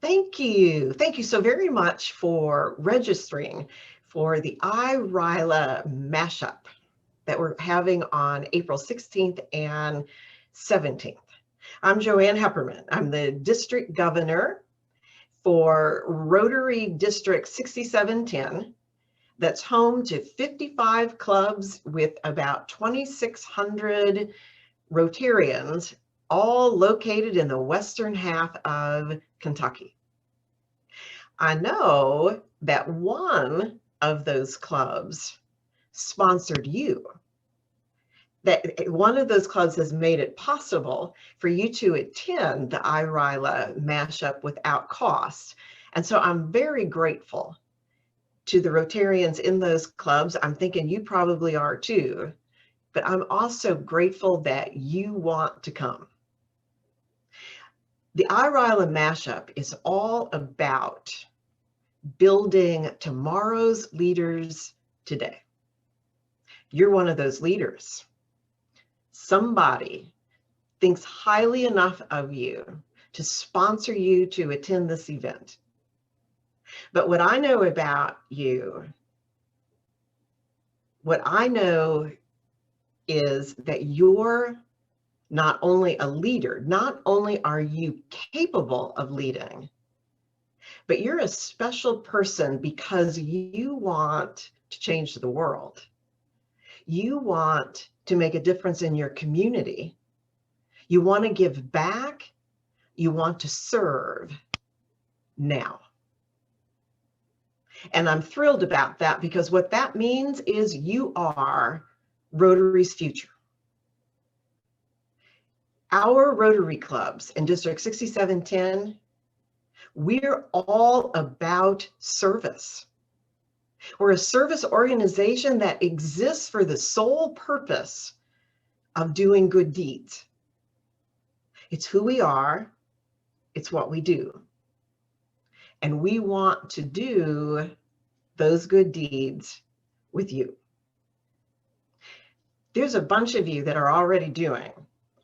Thank you. Thank you so very much for registering for the iRYLA mashup that we're having on April 16th and 17th. I'm JoAnn Hepperman. I'm the District Governor for Rotary District 6710. That's home to 55 clubs with about 2,600 Rotarians, all located in the western half of Kentucky. I know that one of those clubs sponsored you, that one of those clubs has made it possible for you to attend the iRYLA mashup without cost. And so I'm very grateful to the Rotarians in those clubs. I'm thinking you probably are too, but I'm also grateful that you want to come. The iRYLA mashup is all about building tomorrow's leaders today. You're one of those leaders. Somebody thinks highly enough of you to sponsor you to attend this event. But what I know about you, what I know is that you're not only a leader, not only are you capable of leading, but you're a special person because you want to change the world. You want to make a difference in your community. You want to give back. You want to serve now. And I'm thrilled about that because what that means is you are Rotary's future. Our Rotary clubs in District 6710, we're all about service. We're a service organization that exists for the sole purpose of doing good deeds. It's who we are, it's what we do. And we want to do those good deeds with you. There's a bunch of you that are already doing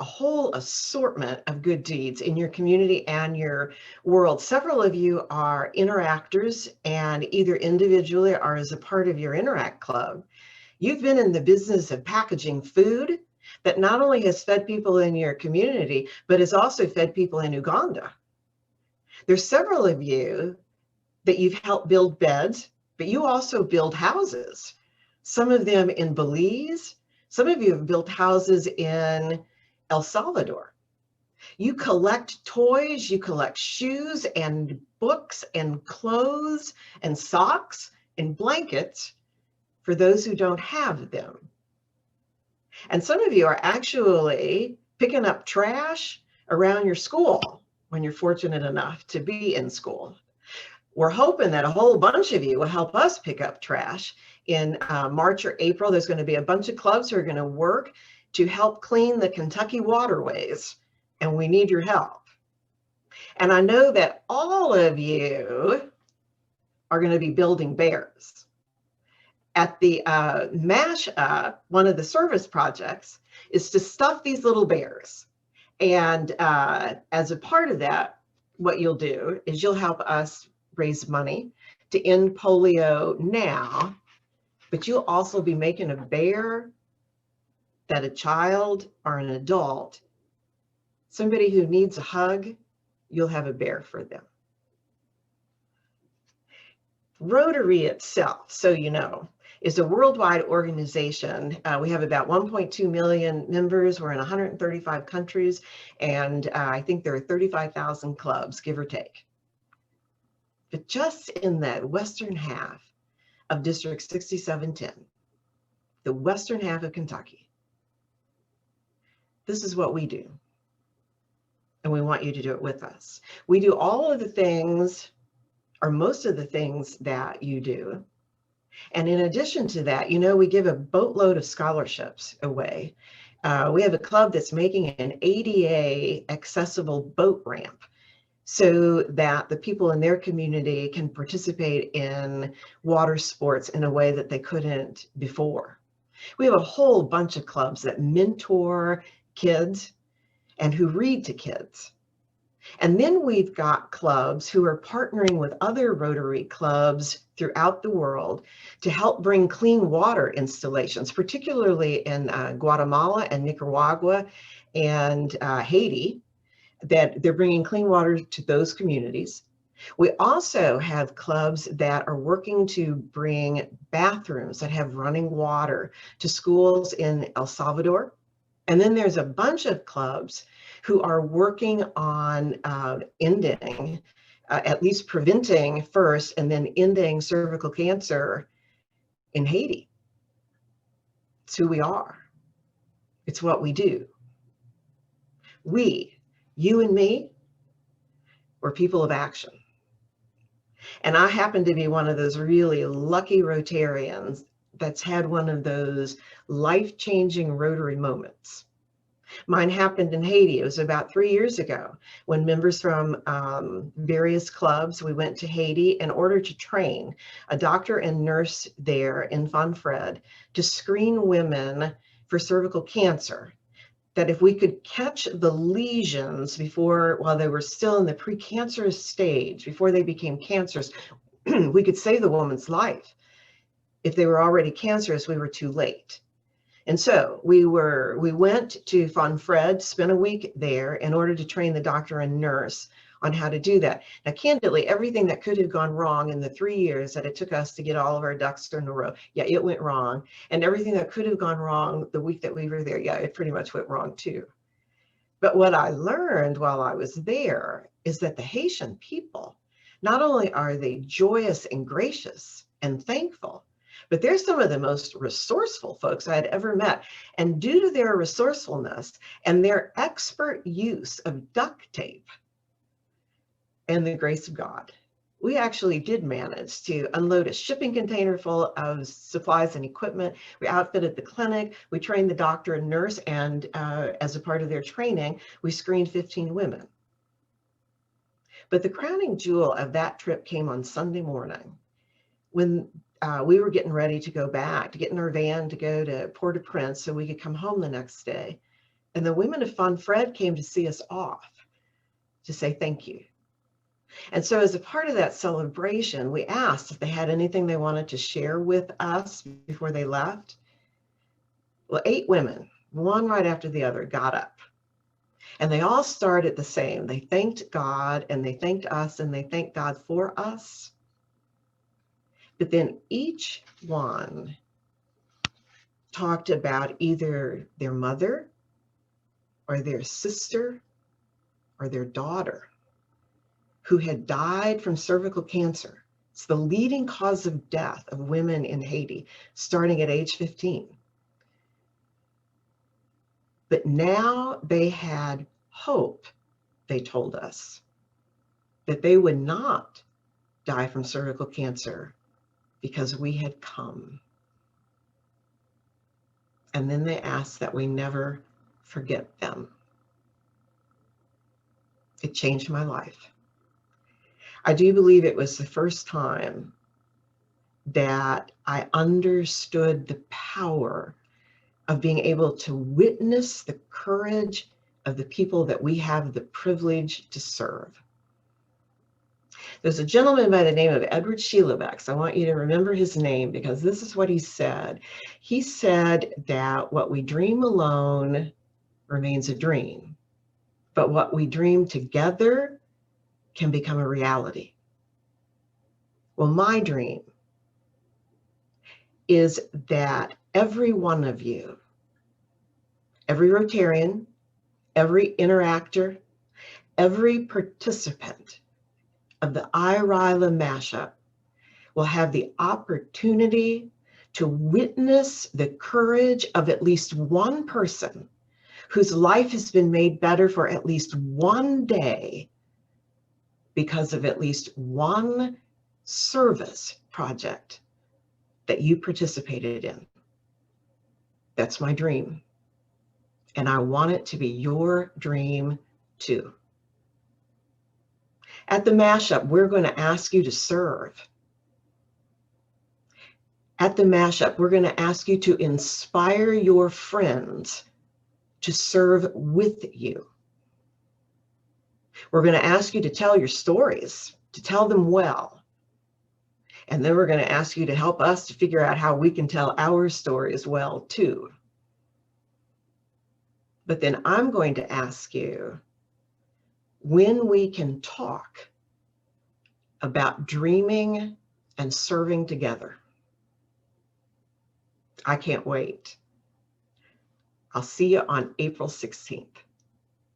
a whole assortment of good deeds in your community and your world. Several of you are interactors, and either individually or as a part of your Interact Club, you've been in the business of packaging food that not only has fed people in your community, but has also fed people in Uganda. There's several of you that you've helped build beds, but you also build houses. Some of them in Belize. Some of you have built houses in El Salvador. You collect toys, you collect shoes and books and clothes and socks and blankets for those who don't have them. And some of you are actually picking up trash around your school when you're fortunate enough to be in school. We're hoping that a whole bunch of you will help us pick up trash. In March or April, there's going to be a bunch of clubs who are going to work to help clean the Kentucky waterways, and we need your help. And I know that all of you are going to be building bears. At the MASH up, one of the service projects is to stuff these little bears. And as a part of that, what you'll do is you'll help us raise money to end polio now, but you'll also be making a bear that a child or an adult, somebody who needs a hug, you'll have a bear for them. Rotary itself, so you know, is a worldwide organization. We have about 1.2 million members. We're in 135 countries, and I think there are 35,000 clubs, give or take. But just in that western half of District 6710, the western half of Kentucky, this is what we do. And we want you to do it with us. We do all of the things, or most of the things that you do. And in addition to that, you know, we give a boatload of scholarships away. We have a club that's making an ADA accessible boat ramp so that the people in their community can participate in water sports in a way that they couldn't before. We have a whole bunch of clubs that mentor kids and who read to kids. And then we've got clubs who are partnering with other Rotary clubs throughout the world to help bring clean water installations, particularly in Guatemala and Nicaragua and Haiti, that they're bringing clean water to those communities. We also have clubs that are working to bring bathrooms that have running water to schools in El Salvador. And then there's a bunch of clubs who are working on ending, at least preventing first, and then ending cervical cancer in Haiti. It's who we are. It's what we do. We, you and me, we're people of action. And I happen to be one of those really lucky Rotarians that's had one of those life-changing Rotary moments. Mine happened in Haiti. It was about 3 years ago when members from various clubs, we went to Haiti in order to train a doctor and nurse there in Fonfred to screen women for cervical cancer. That if we could catch the lesions while they were still in the precancerous stage, before they became cancerous, we could save the woman's life. If they were already cancerous, we were too late. And so we went to Fonfred, spent a week there in order to train the doctor and nurse on how to do that. Now, candidly, everything that could have gone wrong in the 3 years that it took us to get all of our ducks in a row, yeah, it went wrong. And everything that could have gone wrong the week that we were there, yeah, it pretty much went wrong too. But what I learned while I was there is that the Haitian people, not only are they joyous and gracious and thankful, but they're some of the most resourceful folks I had ever met. And due to their resourcefulness and their expert use of duct tape and the grace of God, we actually did manage to unload a shipping container full of supplies and equipment. We outfitted the clinic. We trained the doctor and nurse. And as a part of their training, we screened 15 women. But the crowning jewel of that trip came on Sunday morning when we were getting ready to go back, to get in our van to go to Port-au-Prince so we could come home the next day. And the women of Fonfred came to see us off to say thank you. And so as a part of that celebration, we asked if they had anything they wanted to share with us before they left. Well, 8 women, one right after the other, got up. And they all started the same. They thanked God and they thanked us and they thanked God for us. But then each one talked about either their mother or their sister or their daughter who had died from cervical cancer. It's the leading cause of death of women in Haiti, starting at age 15. But now they had hope, they told us, that they would not die from cervical cancer because we had come. And then they asked that we never forget them. It changed my life. I do believe it was the first time that I understood the power of being able to witness the courage of the people that we have the privilege to serve. There's a gentleman by the name of Edward Sheila. I want you to remember his name because this is what he said. He said that what we dream alone remains a dream, but what we dream together can become a reality. Well, my dream is that every one of you, every Rotarian, every interactor, every participant of the iRYLA mashup will have the opportunity to witness the courage of at least one person whose life has been made better for at least one day because of at least one service project that you participated in. That's my dream. And I want it to be your dream too. At the mashup, we're going to ask you to serve. At the mashup, we're going to ask you to inspire your friends to serve with you. We're going to ask you to tell your stories, to tell them well. And then we're going to ask you to help us to figure out how we can tell our stories well too. But then I'm going to ask you when we can talk about dreaming and serving together. I can't wait. I'll see you on April 16th.